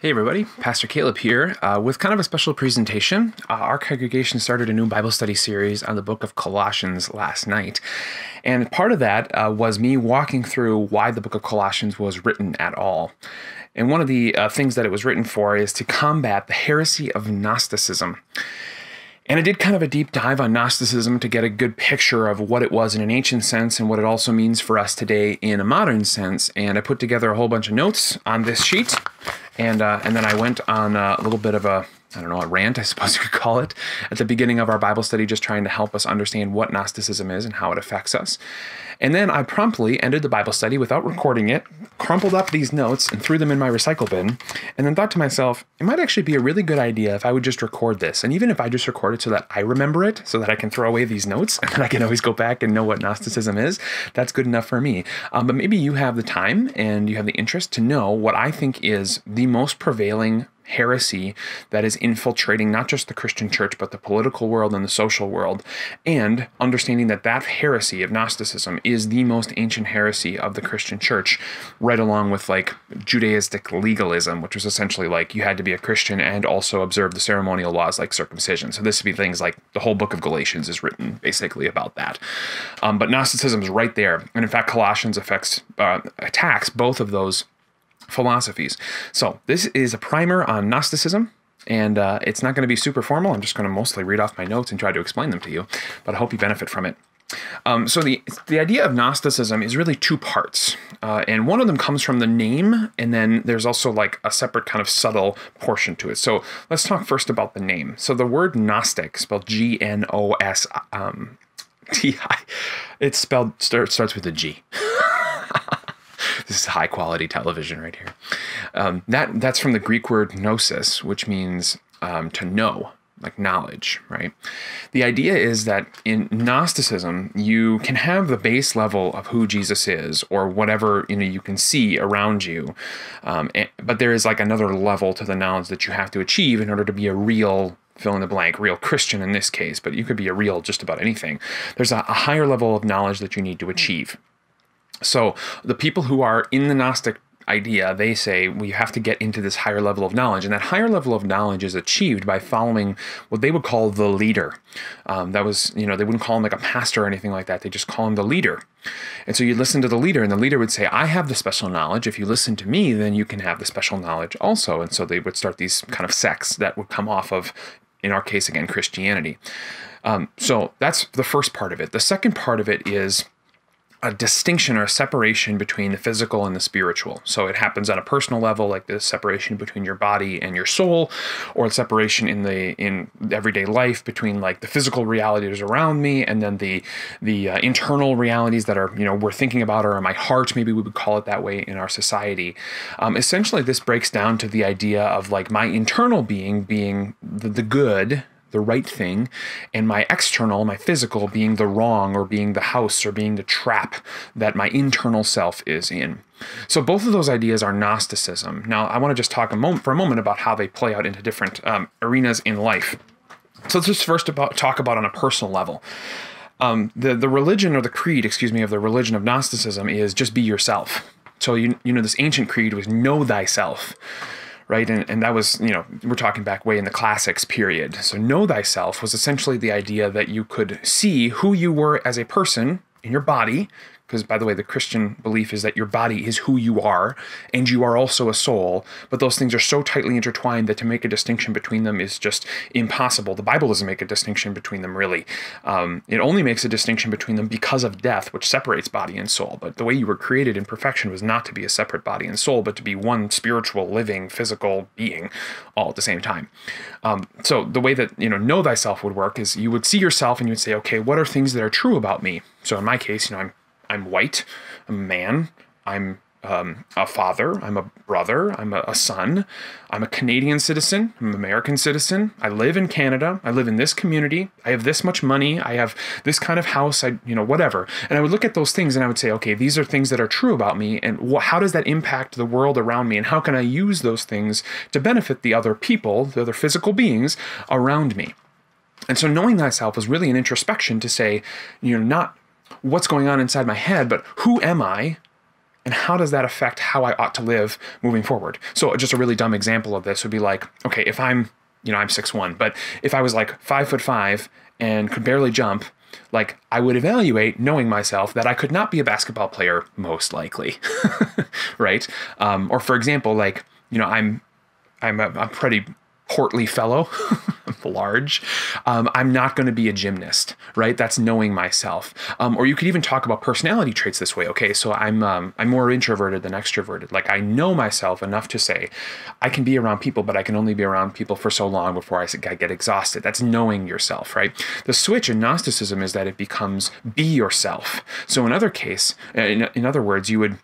Hey everybody, Pastor Caleb here with kind of a special presentation. Our congregation started a new Bible study series on the book of Colossians last night. And part of that was me walking through why the book of Colossians was written at all. And one of the things that it was written for is to combat the heresy of Gnosticism. And I did kind of a deep dive on Gnosticism to get a good picture of what it was in an ancient sense and what it also means for us today in a modern sense. And I put together a whole bunch of notes on this sheet. And then I went on a little bit of a rant, I suppose you could call it, at the beginning of our Bible study, just trying to help us understand what Gnosticism is and how it affects us. And then I promptly ended the Bible study without recording it, crumpled up these notes and threw them in my recycle bin, and then thought to myself, it might actually be a really good idea if I would just record this. And even if I just record it so that I remember it, so that I can throw away these notes, and then I can always go back and know what Gnosticism is, that's good enough for me. But maybe you have the time and you have the interest to know what I think is the most prevailing heresy that is infiltrating not just the Christian church, but the political world and the social world, and understanding that that heresy of Gnosticism is the most ancient heresy of the Christian church, right along with like Judaistic legalism, which was essentially like you had to be a Christian and also observe the ceremonial laws like circumcision. So this would be things like the whole book of Galatians is written basically about that. But Gnosticism is right there. And in fact, Colossians attacks both of those philosophies. So this is a primer on Gnosticism, and it's not going to be super formal. I'm just going to mostly read off my notes and try to explain them to you, but I hope you benefit from it. So the idea of Gnosticism is really two parts, and one of them comes from the name, and then there's also like a separate kind of subtle portion to it. So let's talk first about the name. So the word Gnostic, spelled G-N-O-S-T-I, it starts with a G. This is high quality television right here. That's from the Greek word gnosis, which means to know, like knowledge, right? The idea is that in Gnosticism, you can have the base level of who Jesus is or whatever you can see around you, but there is like another level to the knowledge that you have to achieve in order to be a real fill in the blank, real Christian in this case, but you could be a real just about anything. There's a higher level of knowledge that you need to achieve. So the people who are in the Gnostic idea, they say we have to get into this higher level of knowledge. And that higher level of knowledge is achieved by following what they would call the leader. That was, they wouldn't call him like a pastor or anything like that. They just call him the leader. And so you listen to the leader, and the leader would say, I have the special knowledge. If you listen to me, then you can have the special knowledge also. And so they would start these kind of sects that would come off of, in our case, again, Christianity. So that's the first part of it. The second part of it is a distinction or a separation between the physical and the spiritual. So it happens on a personal level, like the separation between your body and your soul, or the separation in everyday life between like the physical realities around me and then the internal realities that are we're thinking about, or in my heart, maybe we would call it that way in our society. Essentially, this breaks down to the idea of like my internal being the good, the right thing, and my external, my physical, being the wrong, or being the house, or being the trap that my internal self is in. So both of those ideas are Gnosticism. Now, I want to just talk for a moment about how they play out into different arenas in life. So let's just first talk about on a personal level. The religion, or the creed, of the religion of Gnosticism is just be yourself. So this ancient creed was know thyself. Right, and that was, we're talking back way in the classics period. So know thyself was essentially the idea that you could see who you were as a person in your body, because by the way, the Christian belief is that your body is who you are, and you are also a soul, but those things are so tightly intertwined that to make a distinction between them is just impossible. The Bible doesn't make a distinction between them, really. It only makes a distinction between them because of death, which separates body and soul. But the way you were created in perfection was not to be a separate body and soul, but to be one spiritual, living, physical being all at the same time. So the way that, know thyself would work is you would see yourself and you would say, okay, what are things that are true about me? So in my case, I'm white, I'm a man, I'm a father, I'm a brother, I'm a son, I'm a Canadian citizen, I'm an American citizen, I live in Canada, I live in this community, I have this much money, I have this kind of house, whatever. And I would look at those things and I would say, okay, these are things that are true about me, and how does that impact the world around me, and how can I use those things to benefit the other people, the other physical beings around me? And so knowing thyself was really an introspection to say, not what's going on inside my head, but who am I And how does that affect how I ought to live moving forward? So just a really dumb example of this would be like, okay, if I'm 6'1", but if I was like 5'5" and could barely jump, like I would evaluate, knowing myself, that I could not be a basketball player, most likely, right? Or for example, like, I'm a pretty portly fellow, large. I'm not going to be a gymnast, right? That's knowing myself. Or you could even talk about personality traits this way. Okay, so I'm more introverted than extroverted. Like I know myself enough to say I can be around people, but I can only be around people for so long before I get exhausted. That's knowing yourself, right? The switch in Gnosticism is that it becomes be yourself. So in other words, you would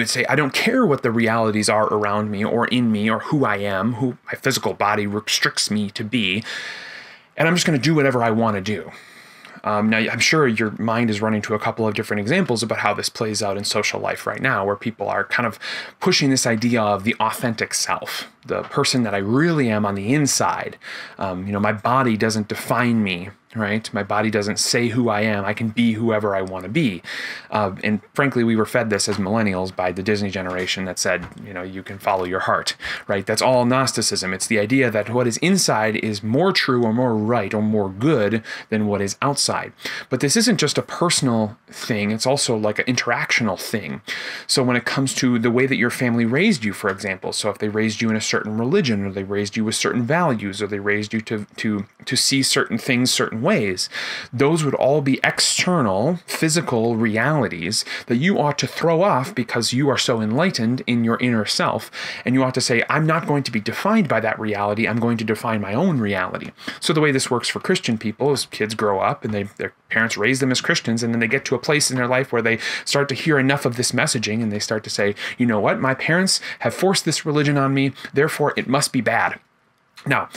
say, I don't care what the realities are around me or in me or who I am, who my physical body restricts me to be, and I'm just going to do whatever I want to do. Now, I'm sure your mind is running to a couple of different examples about how this plays out in social life right now, where people are kind of pushing this idea of the authentic self, the person that I really am on the inside. My body doesn't define me, right? My body doesn't say who I am. I can be whoever I want to be. And frankly, we were fed this as millennials by the Disney generation that said, you can follow your heart, right? That's all Gnosticism. It's the idea that what is inside is more true or more right or more good than what is outside. But this isn't just a personal thing. It's also like an interactional thing. So when it comes to the way that your family raised you, for example, so if they raised you in a certain religion, or they raised you with certain values, or they raised you to see certain things certain ways, those would all be external physical realities that you ought to throw off because you are so enlightened in your inner self, and you ought to say, I'm not going to be defined by that reality, I'm going to define my own reality. So the way this works for Christian people is kids grow up and their parents raise them as Christians, and then they get to a place in their life where they start to hear enough of this messaging and they start to say, you know what, my parents have forced this religion on me, therefore it must be bad. Now,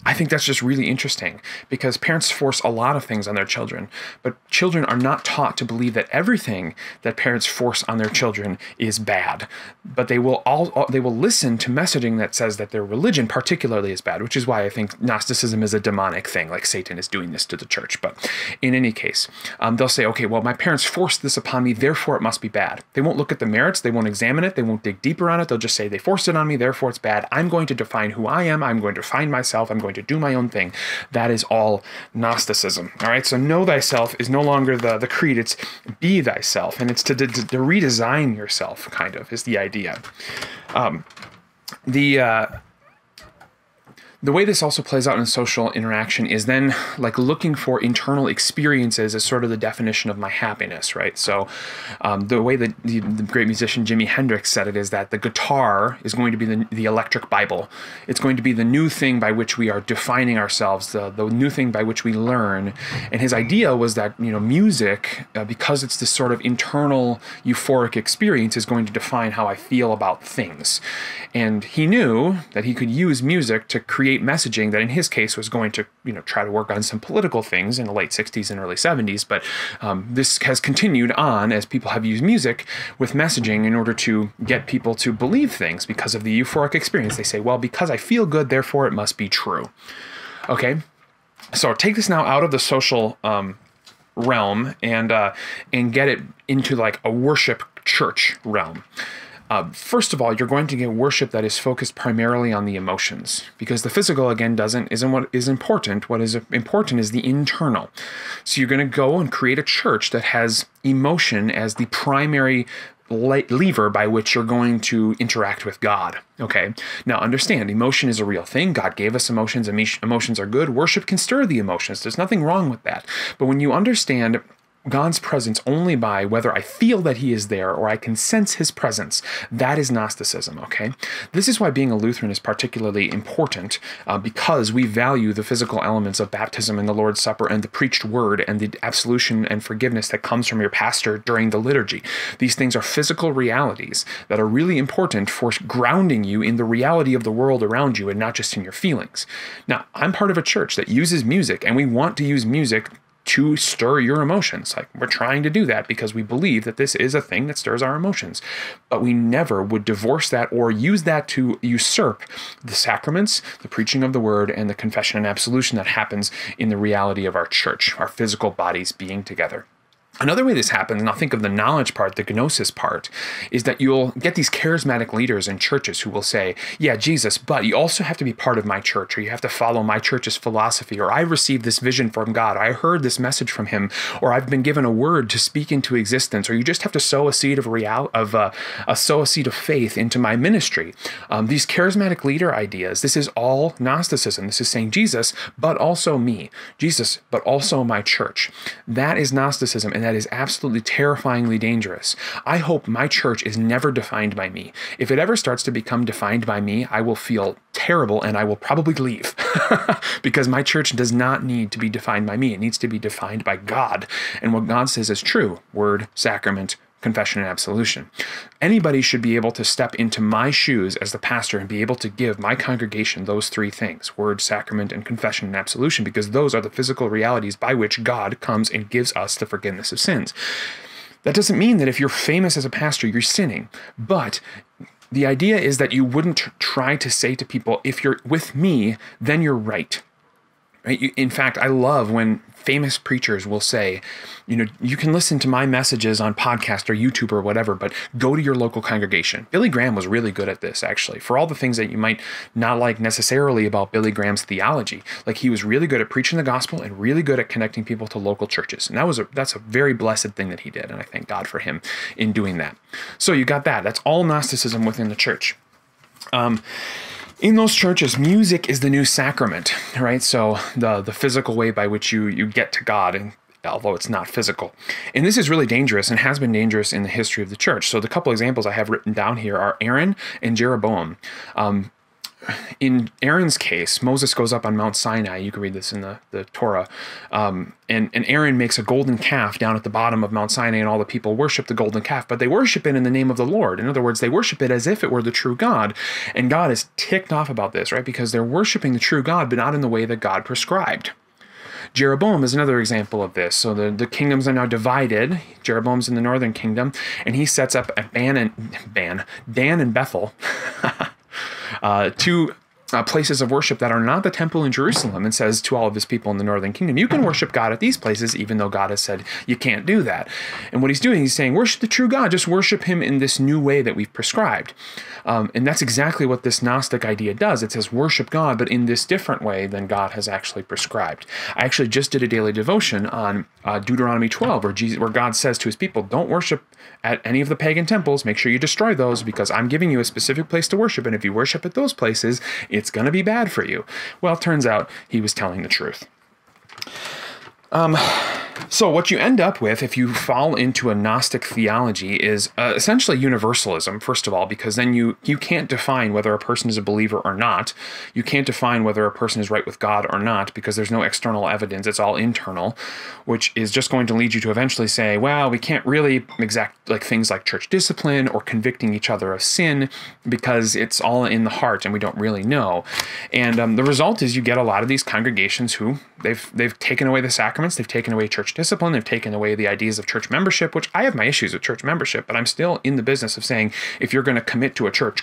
I think that's just really interesting because parents force a lot of things on their children, but children are not taught to believe that everything that parents force on their children is bad. But they will listen to messaging that says that their religion particularly is bad, which is why I think Gnosticism is a demonic thing, like Satan is doing this to the church. But in any case, they'll say, okay, well, my parents forced this upon me, therefore it must be bad. They won't look at the merits, they won't examine it, they won't dig deeper on it, they'll just say they forced it on me, therefore it's bad. I'm going to define who I am, I'm going to find myself, I'm going to do my own thing. That is all Gnosticism. All right, so know thyself is no longer the creed, it's be thyself, and it's to redesign yourself, kind of, is the idea. The way this also plays out in social interaction is then like looking for internal experiences as sort of the definition of my happiness, right? So the way that the great musician Jimi Hendrix said it is that the guitar is going to be the electric Bible. It's going to be the new thing by which we are defining ourselves, the new thing by which we learn. And his idea was that, music, because it's this sort of internal euphoric experience, is going to define how I feel about things. And he knew that he could use music to create messaging that in his case was going to try to work on some political things in the late 60s and early 70s, but this has continued on as people have used music with messaging in order to get people to believe things because of the euphoric experience. They say, well, because I feel good, therefore it must be true. Okay, so take this now out of the social realm and get it into like a worship church realm. First of all, you're going to get worship that is focused primarily on the emotions, because the physical, again, isn't what is important. What is important is the internal. So you're going to go and create a church that has emotion as the primary lever by which you're going to interact with God. Okay. Now understand, emotion is a real thing. God gave us emotions. Emotions are good. Worship can stir the emotions. There's nothing wrong with that. But when you understand God's presence only by whether I feel that he is there or I can sense his presence, that is Gnosticism, okay? This is why being a Lutheran is particularly important, because we value the physical elements of baptism and the Lord's Supper and the preached word and the absolution and forgiveness that comes from your pastor during the liturgy. These things are physical realities that are really important for grounding you in the reality of the world around you and not just in your feelings. Now, I'm part of a church that uses music, and we want to use music to stir your emotions. Like, we're trying to do that because we believe that this is a thing that stirs our emotions. But we never would divorce that or use that to usurp the sacraments, the preaching of the word, and the confession and absolution that happens in the reality of our church, our physical bodies being together. Another way this happens, and I'll think of the knowledge part, the gnosis part, is that you'll get these charismatic leaders in churches who will say, yeah, Jesus, but you also have to be part of my church, or you have to follow my church's philosophy, or I received this vision from God, or I heard this message from him, or I've been given a word to speak into existence, or you just have to sow a seed of sow a seed of faith into my ministry. These charismatic leader ideas, this is all Gnosticism. This is saying Jesus, but also me. Jesus, but also my church. That is Gnosticism, and that is absolutely terrifyingly dangerous. I hope my church is never defined by me. If it ever starts to become defined by me, I will feel terrible and I will probably leave because my church does not need to be defined by me. It needs to be defined by God. And what God says is true: word, sacrament, confession, and absolution. Anybody should be able to step into my shoes as the pastor and be able to give my congregation those three things: word, sacrament, and confession and absolution, because those are the physical realities by which God comes and gives us the forgiveness of sins. That doesn't mean that if you're famous as a pastor, you're sinning, but the idea is that you wouldn't try to say to people, if you're with me, then you're right. Right? In fact, I love when famous preachers will say, you can listen to my messages on podcast or YouTube or whatever, but go to your local congregation. Billy Graham was really good at this, actually, for all the things that you might not like necessarily about Billy Graham's theology. Like, he was really good at preaching the gospel and really good at connecting people to local churches. And that's a very blessed thing that he did. And I thank God for him in doing that. So you got that. That's all Gnosticism within the church. In those churches, music is the new sacrament, right? So the physical way by which you get to God, and although it's not physical. And this is really dangerous and has been dangerous in the history of the church. So the couple examples I have written down here are Aaron and Jeroboam. In Aaron's case, Moses goes up on Mount Sinai. You can read this in the Torah. And Aaron makes a golden calf down at the bottom of Mount Sinai, and all the people worship the golden calf, but they worship it in the name of the Lord. In other words, they worship it as if it were the true God. And God is ticked off about this, right? Because they're worshiping the true God, but not in the way that God prescribed. Jeroboam is another example of this. So the kingdoms are now divided. Jeroboam's in the northern kingdom, and he sets up Dan and Bethel. Two places of worship that are not the temple in Jerusalem, and says to all of his people in the northern kingdom, you can worship God at these places, even though God has said you can't do that. And what he's doing, he's saying, worship the true God, just worship him in this new way that we've prescribed. And that's exactly what this Gnostic idea does. It says worship God, but in this different way than God has actually prescribed. I actually just did a daily devotion on Deuteronomy 12, where God says to his people, don't worship at any of the pagan temples. Make sure you destroy those, because I'm giving you a specific place to worship, and if you worship at those places, it's going to be bad for you. Well, it turns out he was telling the truth. So what you end up with if you fall into a Gnostic theology is essentially universalism, first of all, because then you can't define whether a person is a believer or not. You can't define whether a person is right with God or not, because there's no external evidence. It's all internal, which is just going to lead you to eventually say, well, we can't really exact like things like church discipline or convicting each other of sin, because it's all in the heart and we don't really know. And the result is you get a lot of these congregations who they've taken away the sacraments, they've taken away church discipline, they've taken away the ideas of church membership, which I have my issues with church membership, but I'm still in the business of saying, if you're going to commit to a church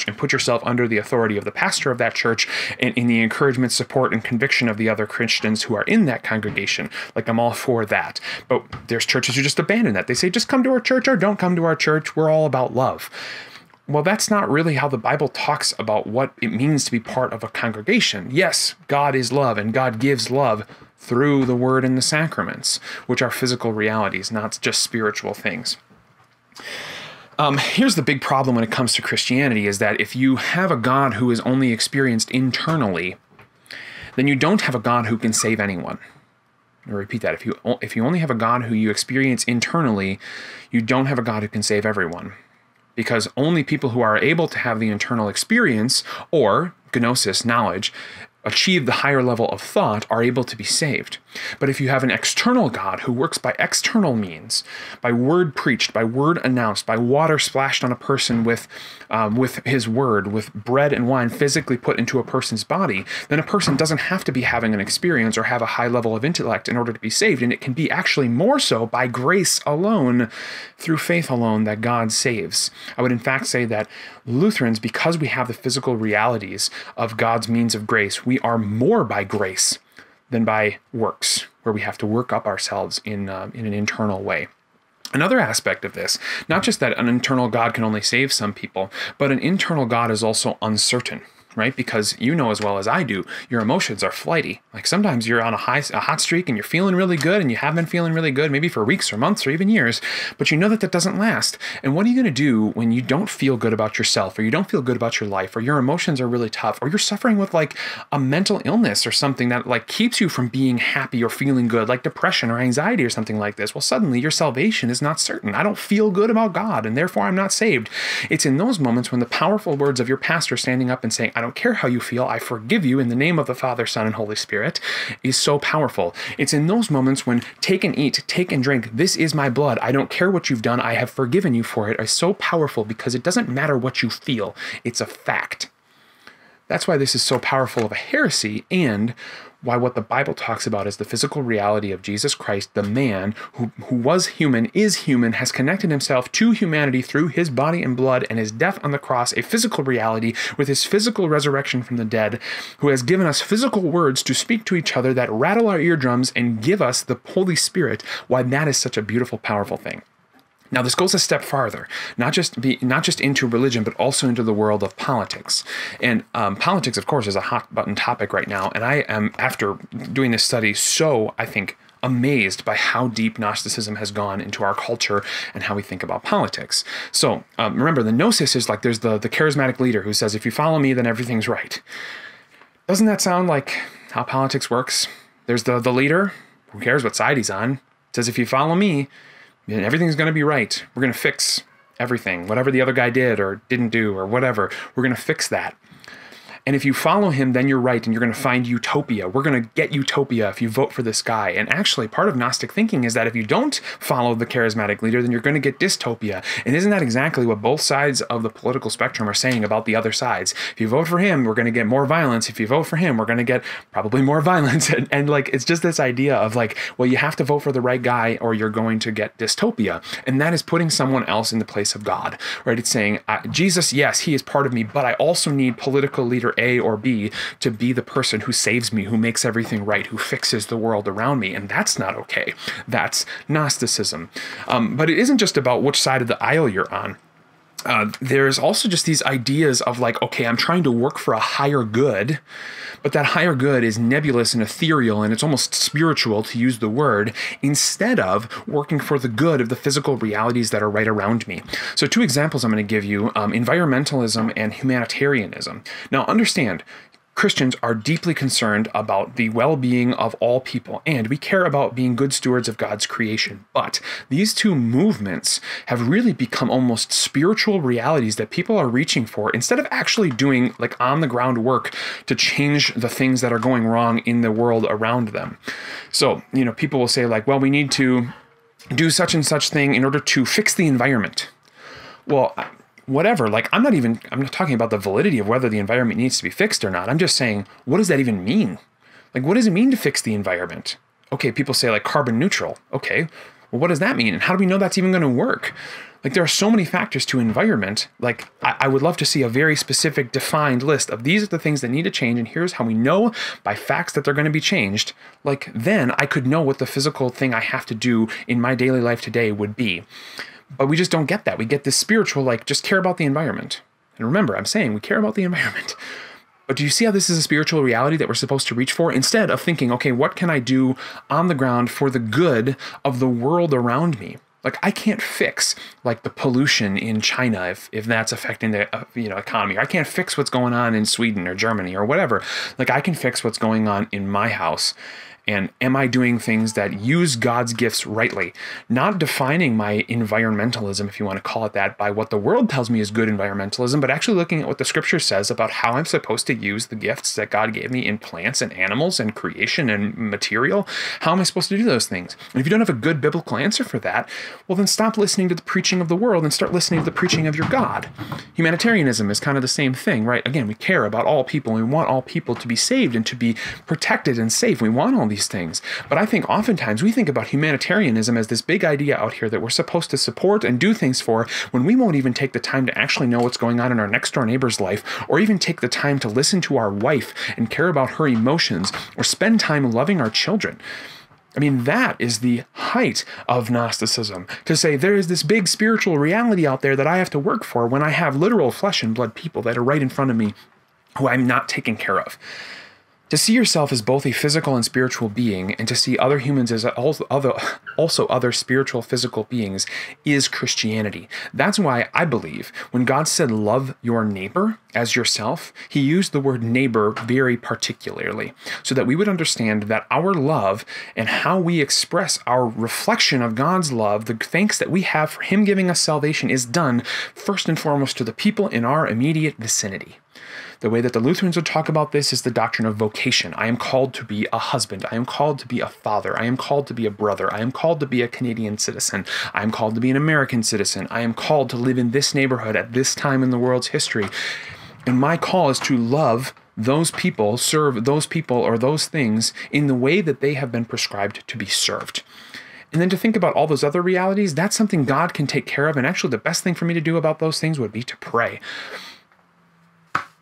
and put yourself under the authority of the pastor of that church and in the encouragement, support, and conviction of the other Christians who are in that congregation. Like, I'm all for that. But there's churches who just abandon that. They say, just come to our church or don't come to our church. We're all about love. Well, that's not really how the Bible talks about what it means to be part of a congregation. Yes, God is love, and God gives love through the word and the sacraments, which are physical realities, not just spiritual things. Here's the big problem when it comes to Christianity, is that if you have a God who is only experienced internally, then you don't have a God who can save anyone. I'll repeat that. If you only have a God who you experience internally, you don't have a God who can save everyone. Because only people who are able to have the internal experience, or gnosis, knowledge, achieve the higher level of thought, are able to be saved. But if you have an external God who works by external means, by word preached, by word announced, by water splashed on a person with his word, with bread and wine physically put into a person's body, then a person doesn't have to be having an experience or have a high level of intellect in order to be saved. And it can be actually more so by grace alone, through faith alone, that God saves. I would in fact say that Lutherans, because we have the physical realities of God's means of grace, we are more by grace than by works. where we have to work up ourselves in an internal way. Another aspect of this, not just that an internal God can only save some people, but an internal God is also uncertain, right? Because you know as well as I do, your emotions are flighty. Like sometimes you're on a hot streak and you're feeling really good, and you have been feeling really good, maybe for weeks or months or even years, but you know that that doesn't last. And what are you going to do when you don't feel good about yourself, or you don't feel good about your life, or your emotions are really tough, or you're suffering with like a mental illness or something that like keeps you from being happy or feeling good, like depression or anxiety or something like this? Well, suddenly your salvation is not certain. I don't feel good about God, and therefore I'm not saved. It's in those moments when the powerful words of your pastor standing up and saying, I don't care how you feel, I forgive you in the name of the Father, Son, and Holy Spirit, is so powerful. It's in those moments when take and eat, take and drink, this is my blood, I don't care what you've done, I have forgiven you for it, is so powerful because it doesn't matter what you feel, it's a fact. That's why this is so powerful of a heresy, and why what the Bible talks about is the physical reality of Jesus Christ, the man who was human, is human, has connected himself to humanity through his body and blood and his death on the cross, a physical reality with his physical resurrection from the dead, who has given us physical words to speak to each other that rattle our eardrums and give us the Holy Spirit, why that is such a beautiful, powerful thing. Now, this goes a step farther, not just into religion, but also into the world of politics. And politics, of course, is a hot button topic right now. And I am, after doing this study, so, I think, amazed by how deep Gnosticism has gone into our culture and how we think about politics. So remember, the Gnosis is like there's the charismatic leader who says, if you follow me, then everything's right. Doesn't that sound like how politics works? There's the leader, who cares what side he's on, says, if you follow me, and everything's going to be right. We're going to fix everything. Whatever the other guy did or didn't do or whatever, we're going to fix that. And if you follow him, then you're right, and you're going to find utopia. We're going to get utopia if you vote for this guy. And actually, part of Gnostic thinking is that if you don't follow the charismatic leader, then you're going to get dystopia. And isn't that exactly what both sides of the political spectrum are saying about the other sides? If you vote for him, we're going to get more violence. If you vote for him, we're going to get probably more violence. And like, it's just this idea of like, well, you have to vote for the right guy or you're going to get dystopia. And that is putting someone else in the place of God, right? It's saying, Jesus, yes, he is part of me, but I also need political leader A or B to be the person who saves me, who makes everything right, who fixes the world around me. And that's not okay. That's Gnosticism. But it isn't just about which side of the aisle you're on. There's also just these ideas of like, okay, I'm trying to work for a higher good, but that higher good is nebulous and ethereal, and it's almost spiritual, to use the word, instead of working for the good of the physical realities that are right around me. So 2 examples I'm going to give you, environmentalism and humanitarianism. Now understand, Christians are deeply concerned about the well-being of all people, and we care about being good stewards of God's creation. But these 2 movements have really become almost spiritual realities that people are reaching for instead of actually doing like on-the-ground work to change the things that are going wrong in the world around them. So, people will say like, well, we need to do such and such thing in order to fix the environment. Well, whatever, like I'm not talking about the validity of whether the environment needs to be fixed or not. I'm just saying, what does that even mean? Like, what does it mean to fix the environment? Okay, people say like carbon neutral. Okay, well, what does that mean? And how do we know that's even going to work? Like, there are so many factors to environment. Like, I would love to see a very specific defined list of these are the things that need to change, and here's how we know by facts that they're going to be changed. Like, then I could know what the physical thing I have to do in my daily life today would be. But we just don't get that. We get this spiritual, like, just care about the environment. And remember, I'm saying we care about the environment. But do you see how this is a spiritual reality that we're supposed to reach for? Instead of thinking, okay, what can I do on the ground for the good of the world around me? Like, I can't fix, like, the pollution in China if that's affecting the economy. Or I can't fix what's going on in Sweden or Germany or whatever. Like, I can fix what's going on in my house. And am I doing things that use God's gifts rightly? Not defining my environmentalism, if you want to call it that, by what the world tells me is good environmentalism, but actually looking at what the scripture says about how I'm supposed to use the gifts that God gave me in plants and animals and creation and material. How am I supposed to do those things? And if you don't have a good biblical answer for that, well, then stop listening to the preaching of the world and start listening to the preaching of your God. Humanitarianism is kind of the same thing, right? Again, we care about all people. We want all people to be saved and to be protected and safe. We want all these things. But I think oftentimes we think about humanitarianism as this big idea out here that we're supposed to support and do things for, when we won't even take the time to actually know what's going on in our next door neighbor's life, or even take the time to listen to our wife and care about her emotions, or spend time loving our children. I mean, that is the height of Gnosticism, to say there is this big spiritual reality out there that I have to work for when I have literal flesh and blood people that are right in front of me who I'm not taking care of. To see yourself as both a physical and spiritual being, and to see other humans as also other spiritual, physical beings, is Christianity. That's why I believe when God said, love your neighbor as yourself, he used the word neighbor very particularly, so that we would understand that our love and how we express our reflection of God's love, the thanks that we have for him giving us salvation, is done first and foremost to the people in our immediate vicinity. The way that the Lutherans would talk about this is the doctrine of vocation. I am called to be a husband. I am called to be a father. I am called to be a brother. I am called to be a Canadian citizen. I am called to be an American citizen. I am called to live in this neighborhood at this time in the world's history. And my call is to love those people, serve those people or those things in the way that they have been prescribed to be served. And then to think about all those other realities, that's something God can take care of. And actually the best thing for me to do about those things would be to pray.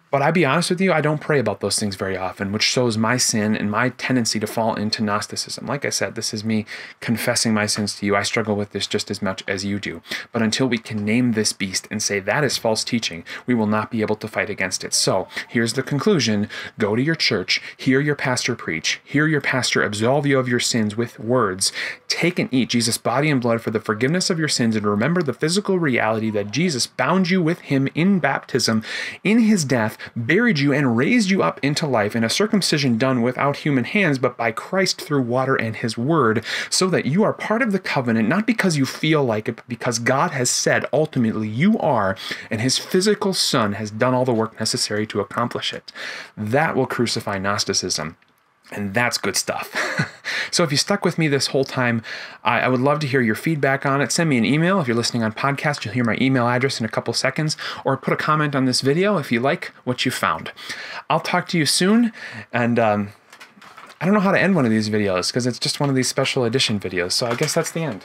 But I'll be honest with you, I don't pray about those things very often, which shows my sin and my tendency to fall into Gnosticism. Like I said, this is me confessing my sins to you. I struggle with this just as much as you do. But until we can name this beast and say that is false teaching, we will not be able to fight against it. So here's the conclusion. Go to your church, hear your pastor preach, hear your pastor absolve you of your sins with words. Take and eat Jesus' body and blood for the forgiveness of your sins, and remember the physical reality that Jesus bound you with him in baptism, in his death, buried you, and raised you up into life in a circumcision done without human hands, but by Christ through water and his word, so that you are part of the covenant, not because you feel like it, but because God has said ultimately you are, and his physical son has done all the work necessary to accomplish it. That will crucify Gnosticism. And that's good stuff. So if you stuck with me this whole time, I would love to hear your feedback on it. Send me an email. If you're listening on podcast, you'll hear my email address in a couple seconds, or put a comment on this video if you like what you found. I'll talk to you soon. And I don't know how to end one of these videos because it's just one of these special edition videos. So I guess that's the end.